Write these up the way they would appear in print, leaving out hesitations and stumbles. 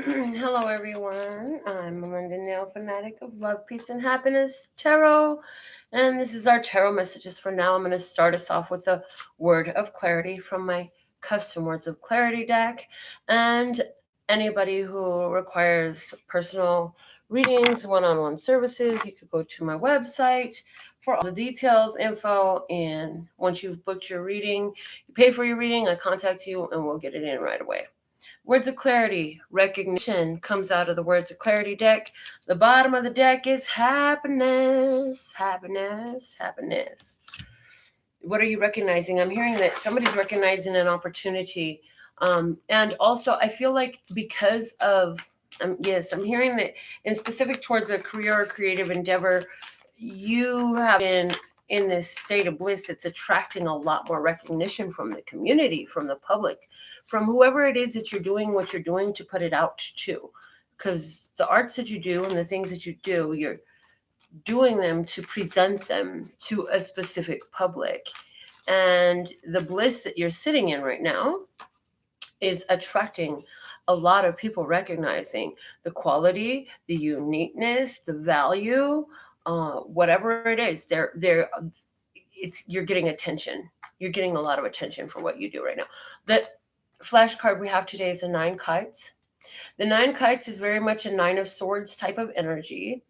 Hello, everyone. I'm Melinda, NailFanatic of Love, Peace, and Happiness Tarot. And this is our tarot messages for now. I'm going to start us off with a word of clarity from my custom words of clarity deck. And anybody who requires personal readings, one on one services, you could go to my website for all the details, info. And once you've booked your reading, you pay for your reading, I contact you, and we'll get it in right away. Words of clarity, recognition comes out of the words of clarity deck. The bottom of the deck is happiness, happiness, happiness. What are you recognizing? I'm hearing that somebody's recognizing an opportunity. And also, I feel like because of, yes, I'm hearing that in specific towards a career or creative endeavor, you have been in this state of bliss that's attracting a lot more recognition from the community, from the public, from whoever it is that you're doing what you're doing to put it out to. Because the arts that you do and the things that you do, you're doing them to present them to a specific public. And the bliss that you're sitting in right now is attracting a lot of people recognizing the quality, the uniqueness, the value, whatever it is. You're getting attention. You're getting a lot of attention for what you do right now. The flashcard we have today is the 9 kites. The 9 kites is very much a 9 of swords type of energy,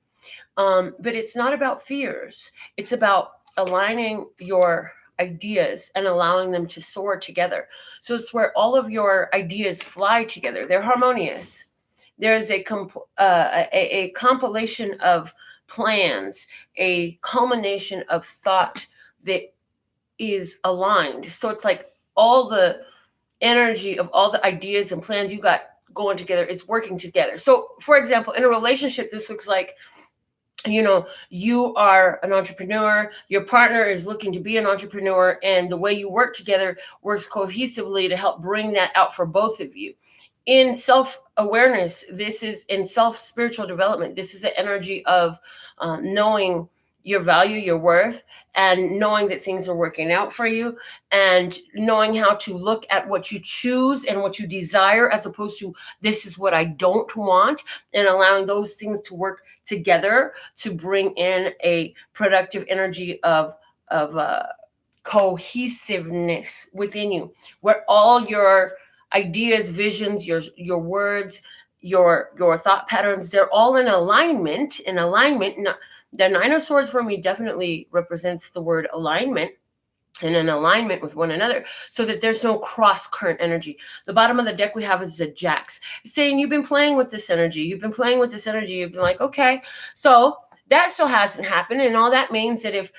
but it's not about fears. It's about aligning your ideas and allowing them to soar together. So it's where all of your ideas fly together. They're harmonious. There is a compilation of plans, a culmination of thought that is aligned. So it's like all the energy of all the ideas and plans you got going together is working together. So, for example, in a relationship, this looks like, you are an entrepreneur, your partner is looking to be an entrepreneur, and the way you work together works cohesively to help bring that out for both of you. In self-awareness, this is in self-spiritual development, this is the energy of knowing your value, your worth, and knowing that things are working out for you, and knowing how to look at what you choose and what you desire as opposed to this is what I don't want, and allowing those things to work together to bring in a productive energy of cohesiveness within you, where all your ideas, visions, your words, your thought patterns, they're all in alignment. The 9 of swords for me definitely represents the word alignment, and in alignment with one another, so that there's no cross current energy. The bottom of the deck we have is the jacks, saying you've been playing with this energy. You've been like, okay, so that still hasn't happened. And all that means that if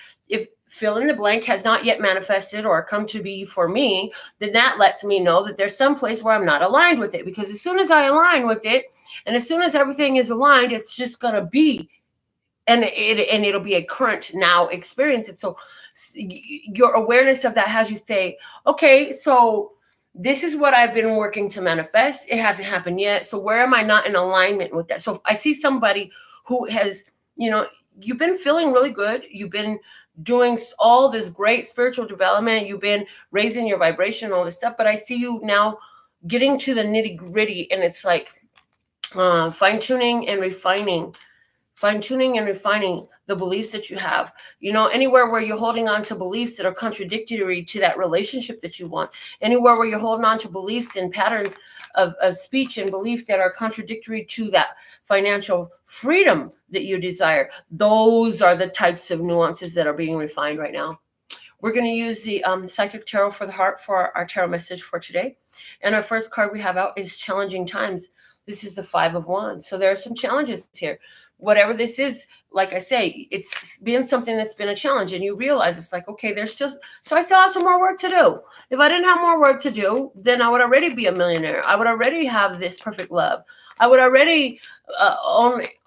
fill in the blank has not yet manifested or come to be for me, then that lets me know that there's some place where I'm not aligned with it. Because as soon as I align with it, and as soon as everything is aligned, it's just going to be, and it'll be a current now experience. And so your awareness of that has you say, okay, so this is what I've been working to manifest. It hasn't happened yet. So where am I not in alignment with that? So I see somebody who has, you've been feeling really good. You've been doing all this great spiritual development. You've been raising your vibration, all this stuff. But I see you now getting to the nitty gritty, and it's like fine-tuning and refining the beliefs that you have. Anywhere where you're holding on to beliefs that are contradictory to that relationship that you want, anywhere where you're holding on to beliefs and patterns of speech and belief that are contradictory to that financial freedom that you desire, those are the types of nuances that are being refined right now. We're going to use the Psychic Tarot for the Heart for our tarot message for today. And our first card we have out is Challenging Times. This is the 5 of Wands. So there are some challenges here. Whatever this is, like I say, it's been something that's been a challenge, and you realize it's like, okay, so I still have some more work to do. If I didn't have more work to do, then I would already be a millionaire. I would already have this perfect love. I would already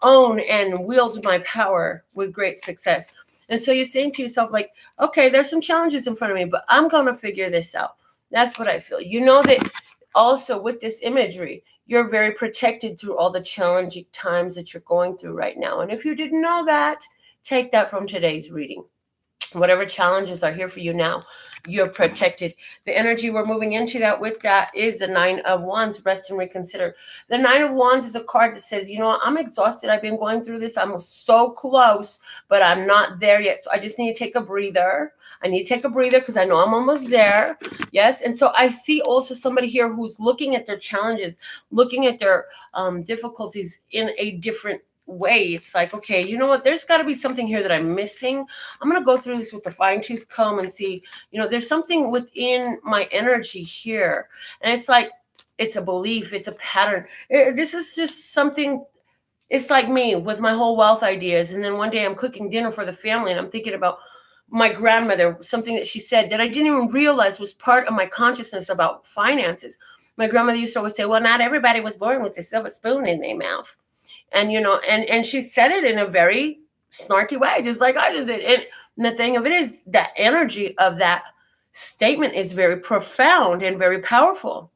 own and wield my power with great success. And so you're saying to yourself, like, okay, there's some challenges in front of me, but I'm going to figure this out. That's what I feel. That also with this imagery, you're very protected through all the challenging times that you're going through right now. And if you didn't know that, take that from today's reading. Whatever challenges are here for you now, you're protected. The energy we're moving into that with that is the Nine of Wands. Rest and reconsider. The Nine of Wands is a card that says, you know what, I'm exhausted. I've been going through this. I'm so close, but I'm not there yet. So I just need to take a breather. I need to take a breather because I know I'm almost there. Yes. And so I see also somebody here who's looking at their challenges, looking at their difficulties in a different way. It's like, okay, you know what? There's got to be something here that I'm missing. I'm going to go through this with a fine tooth comb and see, you know, there's something within my energy here. And it's like, it's a belief, it's a pattern. This is just something. It's like me with my whole wealth ideas. And then one day I'm cooking dinner for the family and I'm thinking about my grandmother, something that she said that I didn't even realize was part of my consciousness about finances. My grandmother used to always say, well, not everybody was born with a silver spoon in their mouth. And, you know, and she said it in a very snarky way, just like I just did. And the thing of it is, that energy of that statement is very profound and very powerful.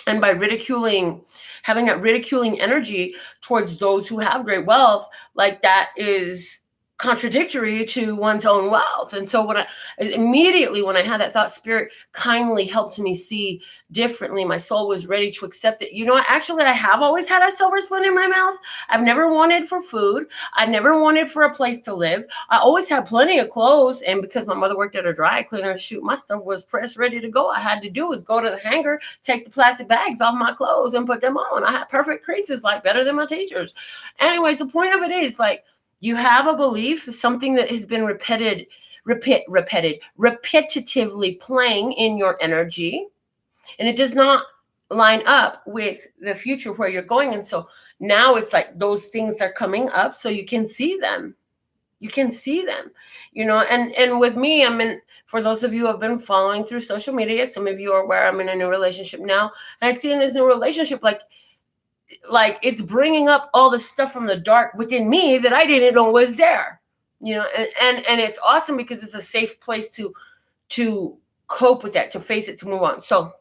And by ridiculing, having that ridiculing energy towards those who have great wealth, like that is contradictory to one's own wealth. And so when I immediately, when I had that thought, Spirit kindly helped me see differently. My soul was ready to accept it. You know, actually, I have always had a silver spoon in my mouth. I've never wanted for food. I've never wanted for a place to live. I always had plenty of clothes. And because my mother worked at a dry cleaner, shoot, my stuff was pressed, ready to go. I had to do was go to the hanger, take the plastic bags off my clothes and put them on. I had perfect creases, like better than my teachers. Anyways, the point of it is, like, you have a belief, something that has been repetitively playing in your energy, and it does not line up with the future where you're going. And so now it's like those things are coming up so you can see them. You can see them, you know, and with me, I'm in, for those of you who have been following through social media, some of you are aware I'm in a new relationship now. And I see in this new relationship, like it's bringing up all the stuff from the dark within me that I didn't know was there, you know, and it's awesome because it's a safe place to cope with that, to face it, to move on. So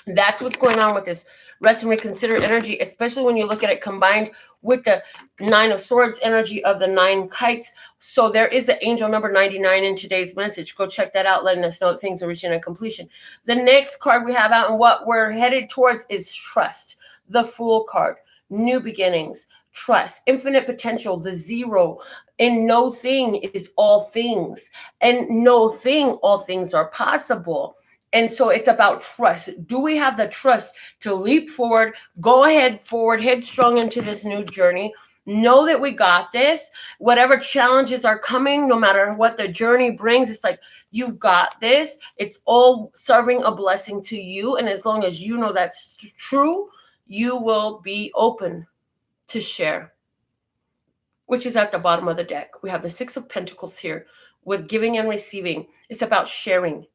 that's what's going on with this rest and reconsider energy, especially when you look at it combined with the Nine of Swords energy of the 9 kites. So there is an angel number 99 in today's message. Go check that out, letting us know that things are reaching a completion. The next card we have out and what we're headed towards is trust. The Fool card, new beginnings, trust, infinite potential, the zero. In no thing is all things. And no thing, all things are possible. And so it's about trust. Do we have the trust to leap forward, go ahead forward, headstrong into this new journey? Know that we got this. Whatever challenges are coming, no matter what the journey brings, it's like, you've got this. It's all serving a blessing to you. And as long as you know that's true, you will be open to share, which is at the bottom of the deck. We have the 6 of Pentacles here with giving and receiving. It's about sharing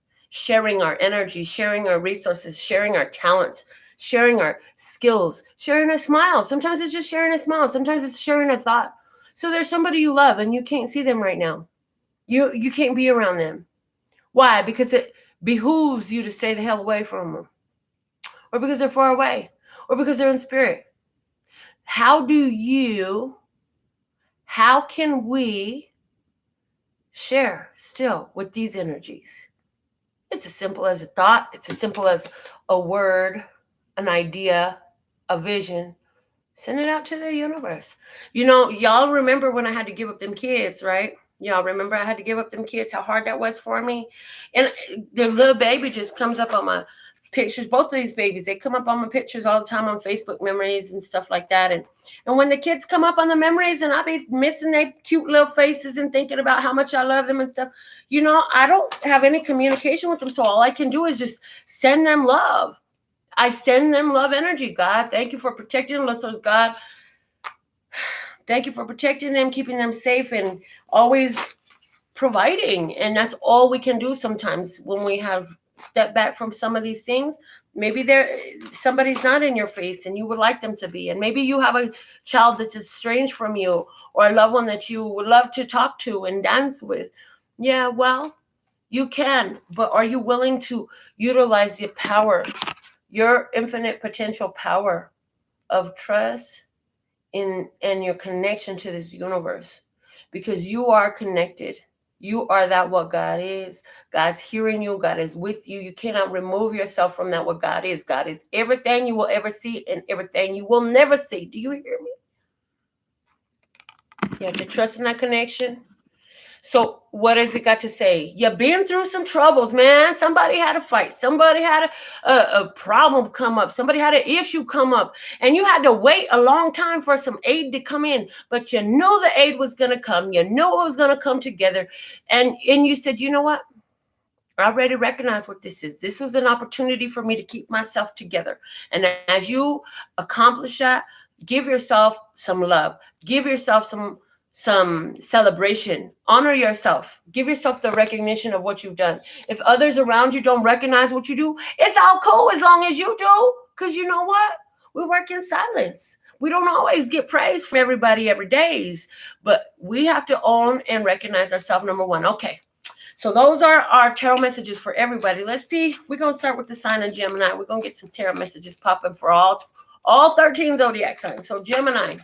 our energy, sharing our resources, sharing our talents, sharing our skills, sharing a smile. Sometimes it's just sharing a smile. Sometimes it's sharing a thought. So there's somebody you love and you can't see them right now. You can't be around them. Why? Because it behooves you to stay the hell away from them, or because they're far away, or because they're in spirit. How can we share still with these energies? It's as simple as a thought. It's as simple as a word, an idea, a vision. Send it out to the universe. You know, y'all remember when I had to give up them kids, right? Y'all remember I had to give up them kids, how hard that was for me? And the little baby just comes up on my pictures. Both of these babies, they come up on my pictures all the time on Facebook memories and stuff like that. And when the kids come up on the memories and I be missing their cute little faces and thinking about how much I love them and stuff, you know, I don't have any communication with them. So all I can do is just send them love. I send them love energy. God, thank you for protecting them. So God, thank you for protecting them, keeping them safe, and always providing. And that's all we can do sometimes when we have stepped back from some of these things. Maybe somebody's not in your face and you would like them to be. And maybe you have a child that's estranged from you, or a loved one that you would love to talk to and dance with. Yeah, well, you can. But are you willing to utilize the power, your infinite potential power of trust and your connection to this universe? Because you are connected. You are that what God is. God's hearing you. God is with you. You cannot remove yourself from that what God is. God is everything you will ever see and everything you will never see. Do you hear me? You have to trust in that connection. So what has it got to say? You've been through some troubles, man. Somebody had a fight. Somebody had a problem come up. Somebody had an issue come up. And you had to wait a long time for some aid to come in. But you knew the aid was going to come. You knew it was going to come together. And you said, you know what? I already recognize what this is. This was an opportunity for me to keep myself together. And as you accomplish that, give yourself some love. Give yourself some celebration. Honor yourself. Give yourself the recognition of what you've done. If others around you don't recognize what you do, it's all cool as long as you do. Because you know what? We work in silence. We don't always get praise from everybody every day, but we have to own and recognize ourselves, number one. Okay. So those are our tarot messages for everybody. Let's see. We're going to start with the sign of Gemini. We're going to get some tarot messages popping for all 13 zodiac signs. So Gemini,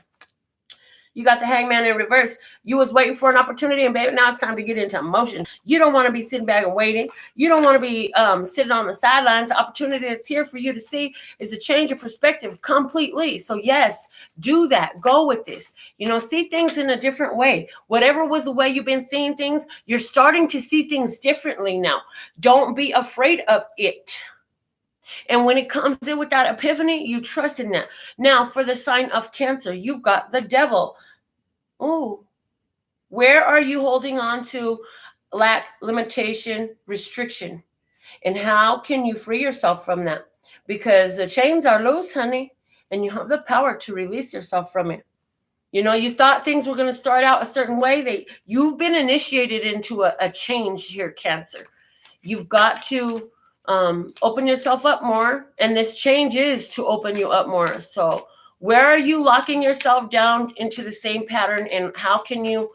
you got the Hangman in reverse. You was waiting for an opportunity, and baby, now it's time to get into motion. You don't want to be sitting back and waiting. You don't want to be sitting on the sidelines. The opportunity that's here for you to see is a change of perspective completely. So yes, do that. Go with this. See things in a different way. Whatever was the way you've been seeing things, you're starting to see things differently now. Don't be afraid of it. And when it comes in with that epiphany, you trust in that. Now, for the sign of Cancer, you've got the Devil. Oh, where are you holding on to lack, limitation, restriction? And how can you free yourself from that? Because the chains are loose, honey, and you have the power to release yourself from it. You thought things were going to start out a certain way. You've been initiated into a change here, Cancer. You've got to open yourself up more, and this change is to open you up more. So where are you locking yourself down into the same pattern, and how can you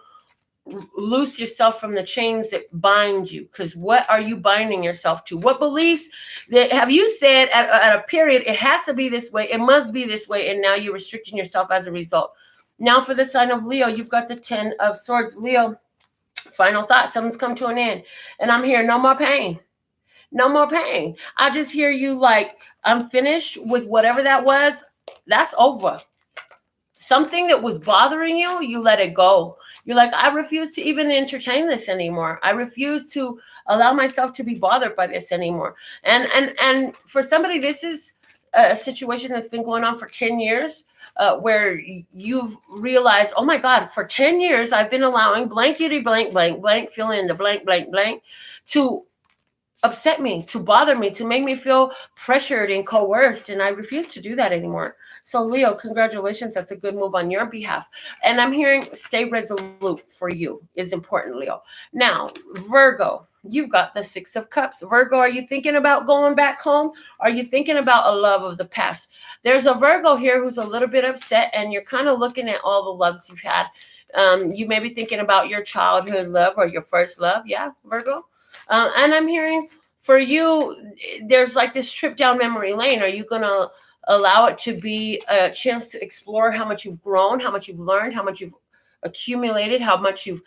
loose yourself from the chains that bind you? Because what are you binding yourself to? What beliefs that have you said at a period, it has to be this way, it must be this way, and now you're restricting yourself as a result? Now for the sign of Leo, you've got the 10 of Swords. Leo, final thought, something's come to an end, and I'm here, no more pain. No more pain. I just hear you like, I'm finished with whatever that was. That's over. Something that was bothering you, you let it go. You're like, I refuse to even entertain this anymore. I refuse to allow myself to be bothered by this anymore. And for somebody, this is a situation that's been going on for 10 years. Where you've realized, oh my God, for 10 years, I've been allowing blankety blank, blank, blank, fill in the blank, blank, blank, to upset me, to bother me, to make me feel pressured and coerced. And I refuse to do that anymore. So Leo, congratulations. That's a good move on your behalf. And I'm hearing stay resolute for you is important, Leo. Now, Virgo, you've got the 6 of Cups. Virgo, are you thinking about going back home? Are you thinking about a love of the past? There's a Virgo here who's a little bit upset, and you're kind of looking at all the loves you've had. You may be thinking about your childhood love or your first love. Yeah, Virgo. And I'm hearing for you, there's like this trip down memory lane. Are you going to allow it to be a chance to explore how much you've grown, how much you've learned, how much you've accumulated, how much you've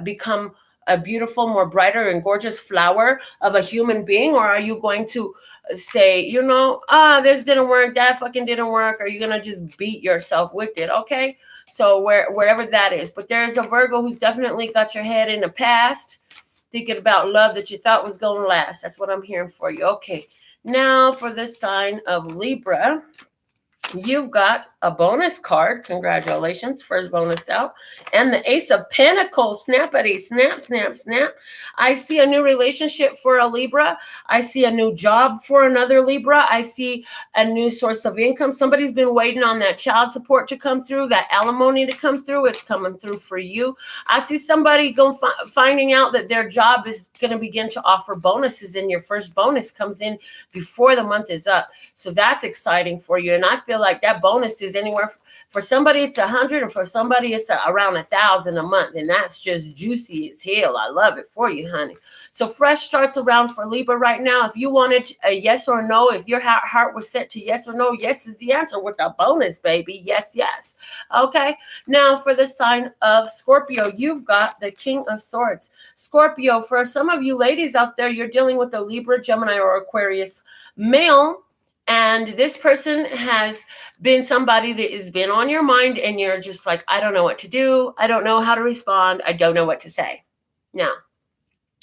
become a beautiful, more brighter and gorgeous flower of a human being? Or are you going to say, this didn't work, that fucking didn't work? Or are you going to just beat yourself with it? Okay. So wherever that is. But there's a Virgo who's definitely got your head in the past, thinking about love that you thought was going to last. That's what I'm hearing for you. Okay. Now for the sign of Libra, you've got a bonus card. Congratulations. First bonus out. And the Ace of Pentacles. Snappity, snap, snap, snap. I see a new relationship for a Libra. I see a new job for another Libra. I see a new source of income. Somebody's been waiting on that child support to come through, that alimony to come through. It's coming through for you. I see somebody finding out that their job is going to begin to offer bonuses, and your first bonus comes in before the month is up. So that's exciting for you. And I feel like that bonus is is anywhere for somebody it's 100, and for somebody it's around 1,000 a month, and that's just juicy as hell. I love it for you, honey. So fresh starts around for Libra right now. If you wanted a yes or no, if your heart was set to yes or no, yes is the answer with a bonus, baby. Yes, yes. Okay. Now for the sign of Scorpio, you've got the King of Swords. Scorpio, for some of you ladies out there, you're dealing with a Libra, Gemini, or Aquarius male. And this person has been somebody that has been on your mind, and you're just like, I don't know what to do. I don't know how to respond. I don't know what to say. Now,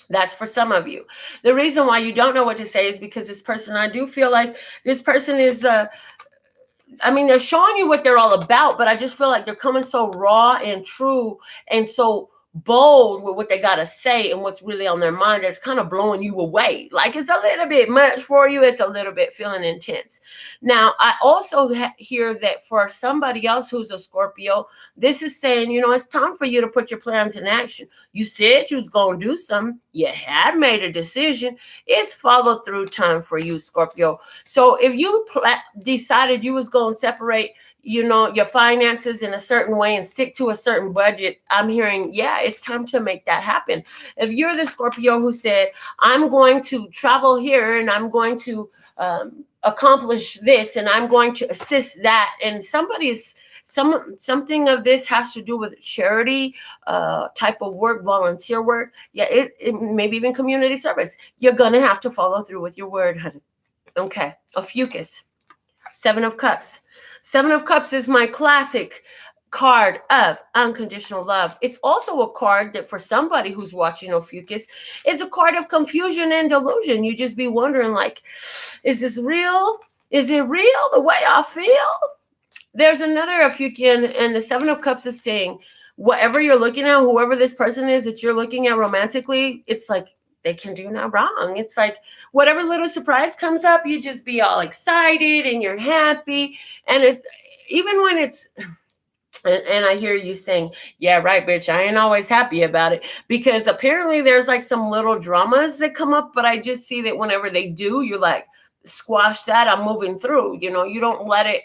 that's for some of you. The reason why you don't know what to say is because this person, I do feel like this person is, I mean, they're showing you what they're all about, but I just feel like they're coming so raw and true and so bold with what they got to say and what's really on their mind. That's kind of blowing you away. Like, it's a little bit much for you. It's a little bit feeling intense. Now, I also hear that for somebody else who's a Scorpio, this is saying, you know, it's time for you to put your plans in action. You said you was going to do something. You had made a decision. It's follow through time for you, Scorpio. So if you decided you was going to separate, you know, your finances in a certain way and stick to a certain budget, I'm hearing, yeah, it's time to make that happen. If you're the Scorpio who said, I'm going to travel here and I'm going to accomplish this and I'm going to assist that, and something of this has to do with charity type of work, volunteer work, yeah, it maybe even community service, you're gonna have to follow through with your word, honey. Okay, Ophiuchus, Seven of Cups. Seven of Cups is my classic card of unconditional love. It's also a card that for somebody who's watching Ophiuchus is a card of confusion and delusion. You just be wondering, like, is this real? Is it real the way I feel? There's another Ophiuchian, and the Seven of Cups is saying, whatever you're looking at, whoever this person is that you're looking at romantically, it's like they can do no wrong. It's like whatever little surprise comes up, you just be all excited and you're happy. And it's even when it's, and I hear you saying, yeah, right, bitch, I ain't always happy about it, because apparently there's like some little dramas that come up, but I just see that whenever they do, you're like, squash that, I'm moving through. You know, you don't let it,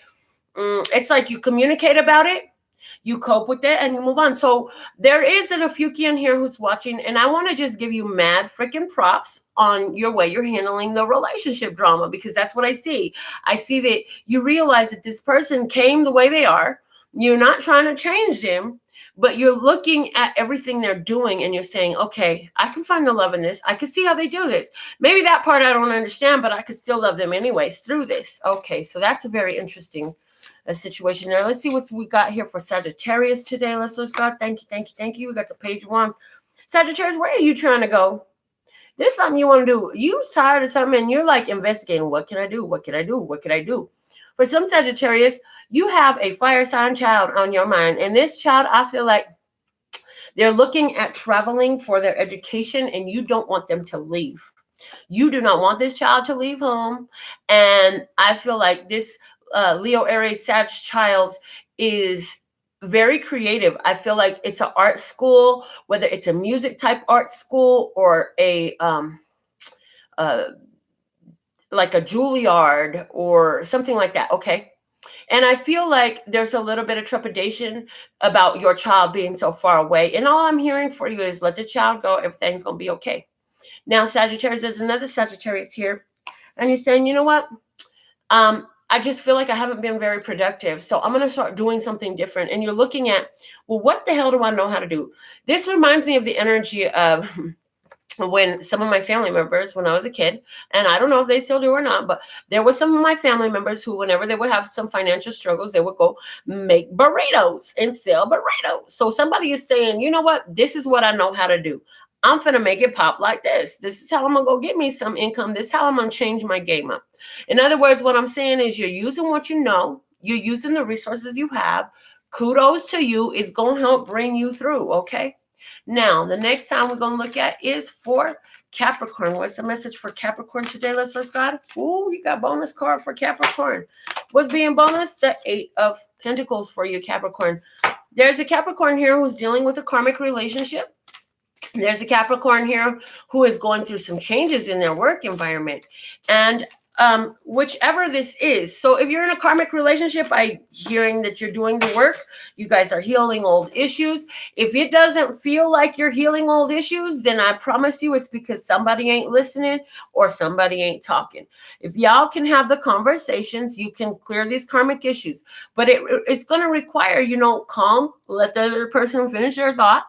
it's like you communicate about it, you cope with it, and you move on. So there is an Ophiuchian here who's watching, and I want to just give you mad freaking props on your way you're handling the relationship drama, because that's what I see. I see that you realize that this person came the way they are. You're not trying to change them, but you're looking at everything they're doing and you're saying, okay, I can find the love in this. I can see how they do this. Maybe that part I don't understand, but I could still love them anyways through this. Okay, so that's a very interesting situation there. Let's see what we got here for Sagittarius today, listeners. God, thank you, thank you, thank you. We got the page one. Sagittarius, where are you trying to go? This is something you want to do. You're tired of something and you're like investigating, what can I do? What can I do? What can I do? For some Sagittarius, you have a fire sign child on your mind. And this child, I feel like they're looking at traveling for their education, and you don't want them to leave. You do not want this child to leave home. And I feel like this Leo, Aries, Sag child is very creative. I feel like it's an art school, whether it's a music type art school or a like a Juilliard or something like that. Okay. And I feel like there's a little bit of trepidation about your child being so far away. And all I'm hearing for you is let the child go. Everything's going to be okay. Now, Sagittarius, there's another Sagittarius here. And you're saying, you know what? I just feel like I haven't been very productive. So I'm going to start doing something different. And you're looking at, well, what the hell do I know how to do? This reminds me of the energy of when some of my family members, when I was a kid, and I don't know if they still do or not, but there were some of my family members who, whenever they would have some financial struggles, they would go make burritos and sell burritos. So somebody is saying, you know what? This is what I know how to do. I'm going to make it pop like this. This is how I'm going to go get me some income. This is how I'm going to change my game up. In other words, what I'm saying is you're using what you know. You're using the resources you have. Kudos to you. It's going to help bring you through, okay? Now, the next time we're going to look at is for Capricorn. What's the message for Capricorn today, listeners? God? Ooh, you got bonus card for Capricorn. What's being bonus? The 8 of Pentacles for you, Capricorn. There's a Capricorn here who's dealing with a karmic relationship. There's a Capricorn here who is going through some changes in their work environment. And whichever this is. So if you're in a karmic relationship, I hearing that you're doing the work. You guys are healing old issues. If it doesn't feel like you're healing old issues, then I promise you it's because somebody ain't listening or somebody ain't talking. If y'all can have the conversations, you can clear these karmic issues. But it's going to require, calm, let the other person finish their thought.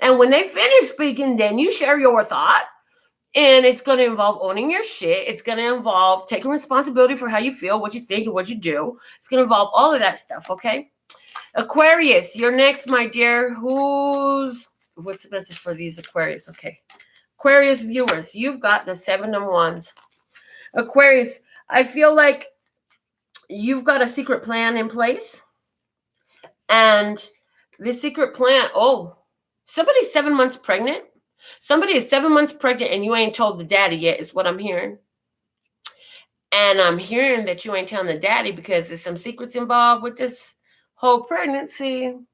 And when they finish speaking, then you share your thought. And it's going to involve owning your shit. It's going to involve taking responsibility for how you feel, what you think, and what you do. It's going to involve all of that stuff, okay? Aquarius, you're next, my dear. What's the message for these Aquarius? Okay. Aquarius viewers, you've got the 7 of Wands. Aquarius, I feel like you've got a secret plan in place. And this secret plan, somebody's 7 months pregnant. Somebody is 7 months pregnant and you ain't told the daddy yet, is what I'm hearing. And I'm hearing that you ain't telling the daddy because there's some secrets involved with this whole pregnancy. And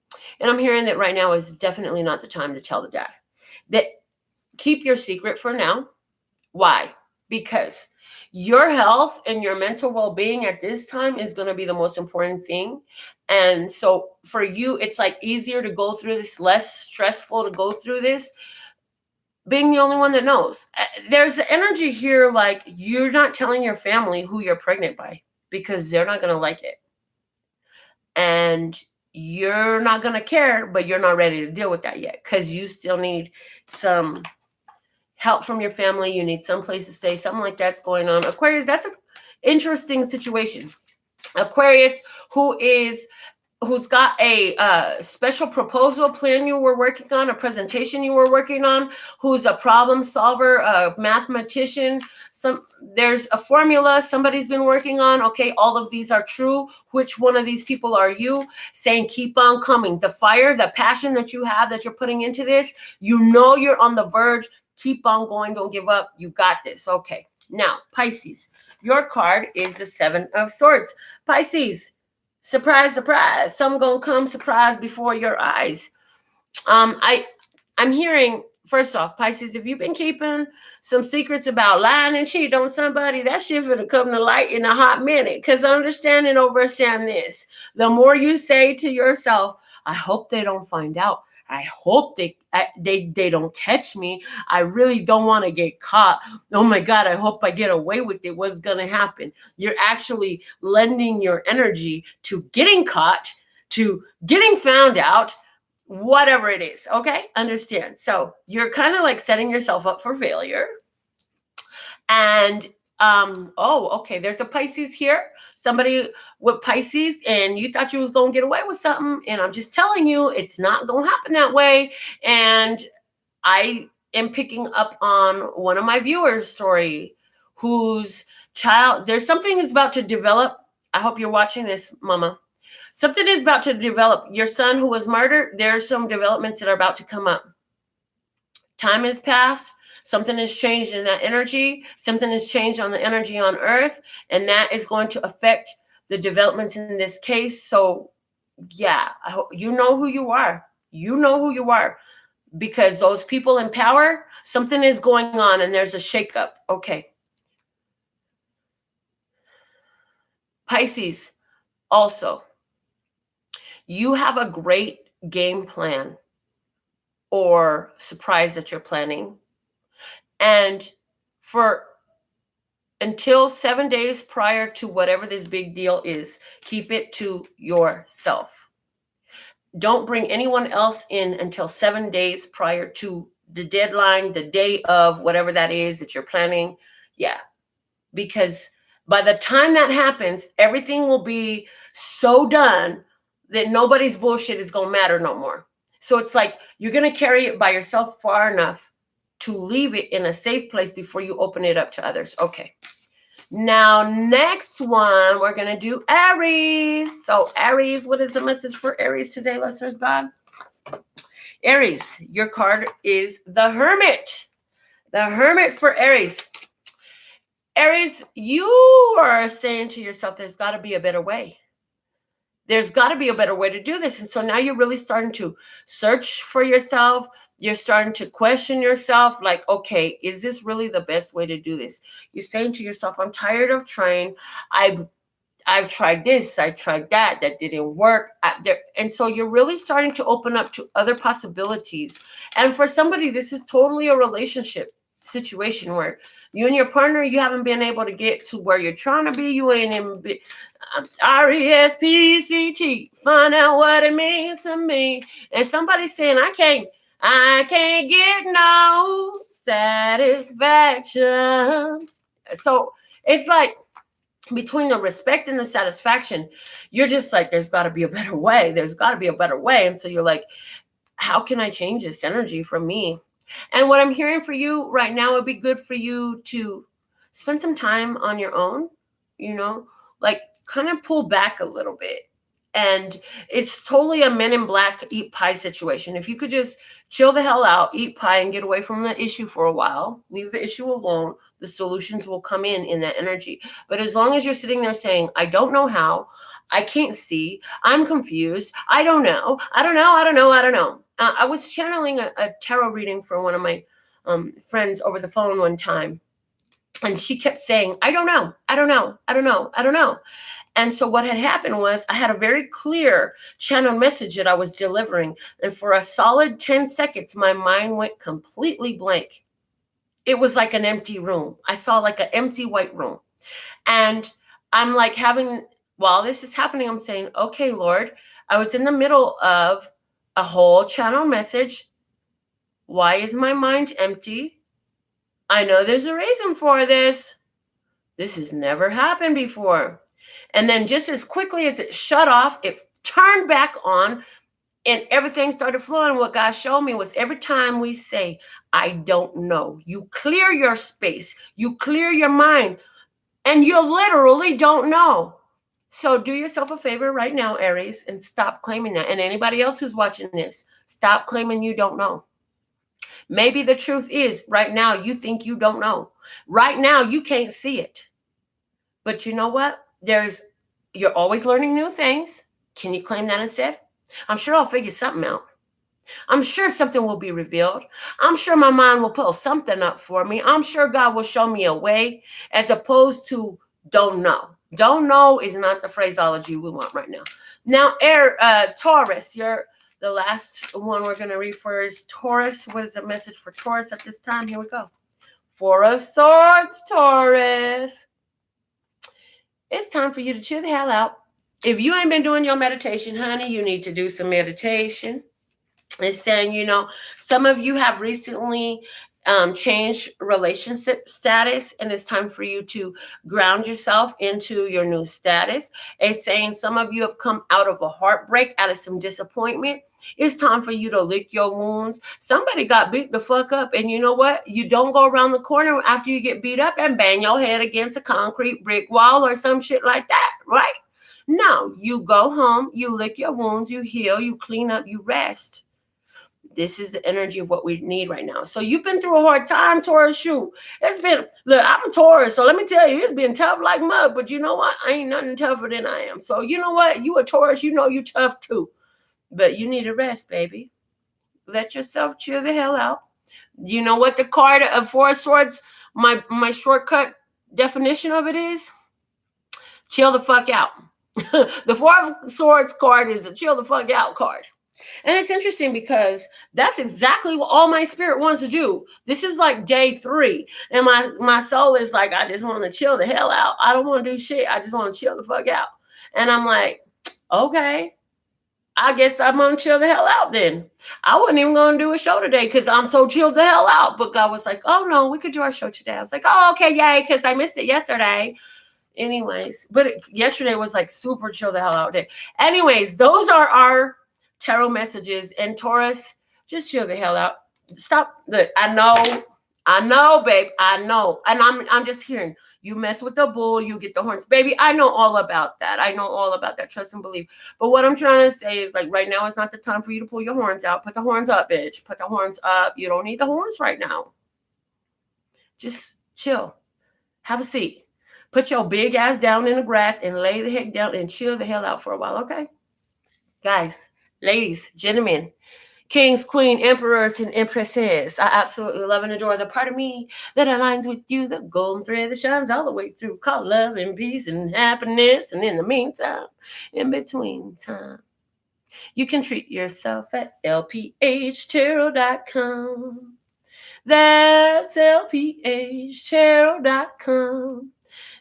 I'm hearing that right now is definitely not the time to tell the dad. That keep your secret for now. Why? Because your health and your mental well-being at this time is going to be the most important thing. And so for you, it's like easier to go through this, less stressful to go through this, being the only one that knows. There's energy here like you're not telling your family who you're pregnant by because they're not going to like it. And you're not going to care, but you're not ready to deal with that yet because you still need some help from your family. You need some place to stay. Something like that's going on. Aquarius, that's an interesting situation. Aquarius, who's got a special proposal plan you were working on, a presentation you were working on, who's a problem solver, a mathematician. There's a formula somebody's been working on. Okay, all of these are true. Which one of these people are you? Saying keep on coming. The fire, the passion that you have that you're putting into this, you're on the verge. Keep on going. Don't give up. You got this. Okay. Now, Pisces, your card is the 7 of Swords. Pisces, surprise, surprise. Some gonna come surprise before your eyes. I'm hearing, first off, Pisces, if you've been keeping some secrets about lying and cheating on somebody, that shit gonna come to light in a hot minute. Because understand and overstand this. The more you say to yourself, I hope they don't find out. I hope they don't catch me. I really don't want to get caught. Oh my God, I hope I get away with it. What's going to happen? You're actually lending your energy to getting caught, to getting found out, whatever it is. Okay? Understand. So you're kind of like setting yourself up for failure. And, okay, there's a Pisces here. Somebody with Pisces, and you thought you was going to get away with something. And I'm just telling you, it's not going to happen that way. And I am picking up on one of my viewers' story, whose child, there's something is about to develop. I hope you're watching this, Mama. Something is about to develop. Your son who was murdered, there's some developments that are about to come up. Time has passed. Something has changed in that energy. Something has changed on the energy on Earth. And that is going to affect the developments in this case. So, yeah, I hope you know who you are. You know who you are. Because those people in power, something is going on and there's a shakeup. Okay. Pisces, also, you have a great game plan or surprise that you're planning. And until 7 days prior to whatever this big deal is, keep it to yourself. Don't bring anyone else in until 7 days prior to the deadline, the day of whatever that is that you're planning. Yeah, because by the time that happens, everything will be so done that nobody's bullshit is going to matter no more. So it's like you're going to carry it by yourself far enough to leave it in a safe place before you open it up to others. Okay. Now, next one, we're going to do Aries. So Aries, what is the message for Aries today, Listeners God? Aries, your card is the Hermit. The Hermit for Aries. Aries, you are saying to yourself, there's got to be a better way. There's got to be a better way to do this. And so now you're really starting to search for yourself. You're starting to question yourself, like, okay, is this really the best way to do this? You're saying to yourself, I'm tired of trying. I've tried this, I tried that, that didn't work. And so you're really starting to open up to other possibilities. And for somebody, this is totally a relationship situation where you and your partner, you haven't been able to get to where you're trying to be. You ain't even be, RESPCT, find out what it means to me. And somebody's saying, I can't get no satisfaction. So it's like, between the respect and the satisfaction, you're just like, there's got to be a better way. There's got to be a better way. And so you're like, how can I change this energy from me? And what I'm hearing for you right now, would be good for you to spend some time on your own, you know, like kind of pull back a little bit. And it's totally a Men in Black eat pie situation. If you could just chill the hell out, eat pie, and get away from the issue for a while, leave the issue alone, the solutions will come in that energy. But as long as you're sitting there saying, I don't know how, I can't see, I'm confused, I don't know, I don't know, I don't know, I don't know. I was channeling a tarot reading for one of my friends over the phone one time, and she kept saying, I don't know, I don't know, I don't know, I don't know. And so what had happened was I had a very clear channel message that I was delivering. And for a solid 10 seconds, my mind went completely blank. It was like an empty room. I saw like an empty white room. And I'm like while this is happening, I'm saying, okay, Lord, I was in the middle of a whole channel message. Why is my mind empty? I know there's a reason for this. This has never happened before. And then just as quickly as it shut off, it turned back on and everything started flowing. What God showed me was every time we say, I don't know, you clear your space, you clear your mind, and you literally don't know. So do yourself a favor right now, Aries, and stop claiming that. And anybody else who's watching this, stop claiming you don't know. Maybe the truth is right now you think you don't know. Right now you can't see it. But you know what? You're always learning new things. Can you claim that instead? I'm sure I'll figure something out. I'm sure something will be revealed. I'm sure my mind will pull something up for me. I'm sure God will show me a way, as opposed to don't know. Don't know is not the phraseology we want right now. Now, Taurus, you're the last one we're going to read for is Taurus. What is the message for Taurus at this time? Here we go. Four of Swords, Taurus. It's time for you to chill the hell out. If you ain't been doing your meditation, honey, you need to do some meditation. It's saying, some of you have recently changed relationship status, and it's time for you to ground yourself into your new status. It's saying some of you have come out of a heartbreak, out of some disappointment. It's time for you to lick your wounds. Somebody got beat the fuck up, and you know what? You don't go around the corner after you get beat up and bang your head against a concrete brick wall or some shit like that, right? No, you go home, you lick your wounds, you heal, you clean up, you rest. This is the energy of what we need right now. So you've been through a hard time, Taurus. Shoot, look, I'm a Taurus, so let me tell you, it's been tough like mud. But you know what? I ain't nothing tougher than I am. So you know what? You a Taurus, you tough too. But you need a rest, baby. Let yourself chill the hell out. You know what the card of Four of Swords, my shortcut definition of it is? Chill the fuck out. The Four of Swords card is a chill the fuck out card. And it's interesting because that's exactly what all my spirit wants to do. This is like day 3. And my soul is like, I just want to chill the hell out. I don't want to do shit. I just want to chill the fuck out. And I'm like, okay, I guess I'm going to chill the hell out then. I wasn't even going to do a show today because I'm so chilled the hell out. But God was like, oh, no, we could do our show today. I was like, oh, okay, yay, because I missed it yesterday. Anyways, but yesterday was like super chill the hell out day. Anyways, those are our tarot messages. And Taurus, just chill the hell out. Stop. Look, I know, babe. I know. And I'm just hearing you mess with the bull, you get the horns. Baby, I know all about that. Trust and believe. But what I'm trying to say is, like, right now is not the time for you to pull your horns out. Put the horns up, bitch. Put the horns up. You don't need the horns right now. Just chill. Have a seat. Put your big ass down in the grass and lay the heck down and chill the hell out for a while, okay? Guys, ladies, gentlemen, kings, queen, emperors, and empresses. I absolutely love and adore the part of me that aligns with you, the golden thread that shines all the way through, called love and peace and happiness. And in the meantime, in between time, you can treat yourself at lphtarot.com. That's lphtarot.com.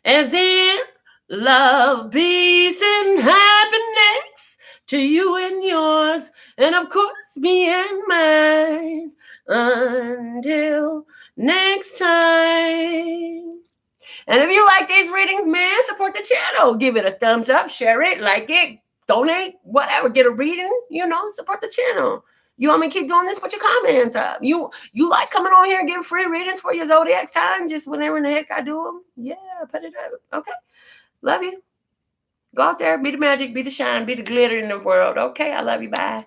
As in love, peace, and happiness to you and yours, and of course, me and mine. Until next time. And if you like these readings, man, support the channel. Give it a thumbs up, share it, like it, donate, whatever. Get a reading, support the channel. You want me to keep doing this? Put your comments up. You like coming on here and getting free readings for your zodiac sign just whenever in the heck I do them? Yeah, put it up. Okay. Love you. Go out there, be the magic, be the shine, be the glitter in the world. Okay, I love you. Bye.